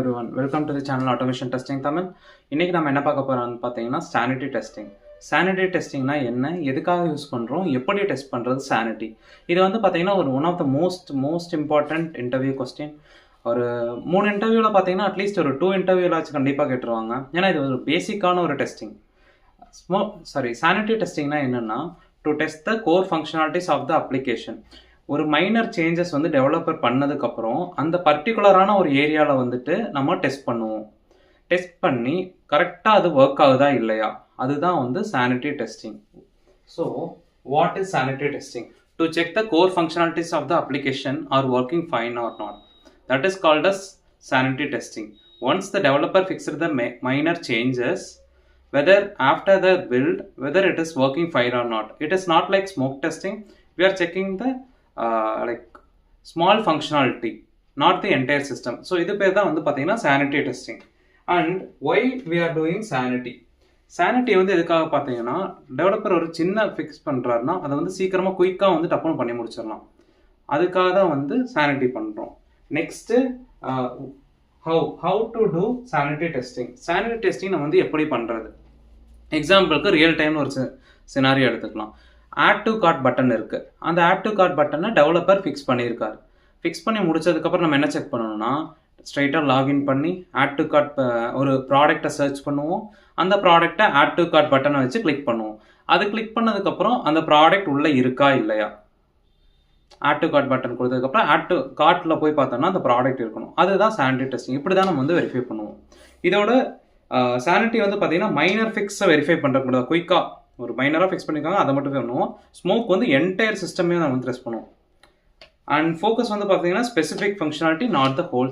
everyone, welcome to the channel Automation Testing Tamil. இன்னைக்கு நம்ம என்ன பார்க்க போறோம்னு பார்த்தீங்கன்னா sanity testing. Sanity testingனா என்ன, எதுக்காக யூஸ் பண்றோம், எப்படி டெஸ்ட் பண்றது sanity. இது வந்து பார்த்தீங்கன்னா ஒரு one of the most important interview question. ஒரு 3 இன்டர்வியூல பார்த்தீங்கன்னா அட்லீஸ்ட் ஒரு 2 இன்டர்வியூலாச்சும் கண்டிப்பாக கேட்டுருவாங்க. ஏன்னா இது ஒரு பேசிக்கான ஒரு டெஸ்டிங். sanity testingனா என்னன்னா to test the core functionalities of the application. ஒரு மைனர் சேஞ்சஸ் வந்து டெவலப்பர் பண்ணதுக்கப்புறம் அந்த பர்டிகுலரான ஒரு ஏரியாவில் வந்துட்டு நம்ம டெஸ்ட் பண்ணுவோம். டெஸ்ட் பண்ணி கரெக்டாக அது ஒர்க் ஆகுதா இல்லையா, அதுதான் வந்து sanity testing. So what is sanity testing? To check the core functionalities of the application are working fine or not. That is called as sanity testing. Once the developer fixed the minor changes, whether after the build, whether it is working fine or not. It is not like smoke testing. We are checking the like small functionality, not the entire system. So இது பேர் தான் வந்து பார்த்தீங்கன்னா sanity testing. And why we are doing sanity? Sanity வந்து எதுக்காக பார்த்தீங்கன்னா developer ஒரு சின்ன ஃபிக்ஸ் பண்ணுறாருன்னா அதை வந்து சீக்கிரமாக குயிக்காக வந்து டப்புன்னு பண்ணி முடிச்சிடலாம். அதுக்காக தான் வந்து sanity பண்ணுறோம். Next how to do sanity testing. Sanity testing நம்ம வந்து எப்படி பண்ணுறது? எக்ஸாம்பிளுக்கு ரியல் டைம்னு ஒரு சினாரியோ எடுத்துக்கலாம். ஆட் டு கார்ட் பட்டன் இருக்குது. அந்த ஆட் டு கார்ட் பட்டனை டெவலப்பர் ஃபிக்ஸ் பண்ணியிருக்காரு. ஃபிக்ஸ் பண்ணி முடிச்சதுக்கப்புறம் நம்ம என்ன செக் பண்ணணும்னா ஸ்ட்ரைட்டாக லாகின் பண்ணி ஆட் டு கார்ட் ஒரு ப்ராடக்டை சர்ச் பண்ணுவோம். அந்த ப்ராடக்டை ஆட் டு கார்ட் பட்டனை வச்சு கிளிக் பண்ணுவோம். அது கிளிக் பண்ணதுக்கப்புறம் அந்த ப்ராடக்ட் உள்ளே இருக்கா இல்லையா, ஆட் டு கார்ட் பட்டன் கொடுத்ததுக்கப்புறம் ஆட் டு கார்ட்டில் போய் பார்த்தோம்னா அந்த ப்ராடக்ட் இருக்கணும். அதுதான் சானிட்டி டெஸ்டிங். இப்படி தான் நம்ம வந்து வெரிஃபை பண்ணுவோம். இதோட சானிட்டி வந்து பார்த்தீங்கன்னா மைனர் ஃபிக்ஸை வெரிஃபை பண்ணுறது குயிக்காக ஒரு மைனராக ஃபிக்ஸ் பண்ணியிருக்காங்க, அதை மட்டும் பண்ணுவோம். ஸ்மோக் வந்து என்டையர் சிஸ்டமே நம்ம வந்து டெஸ்ட் பண்ணுவோம். அண்ட் ஃபோக்கஸ் வந்து பார்த்தீங்கன்னா specific functionality, not the whole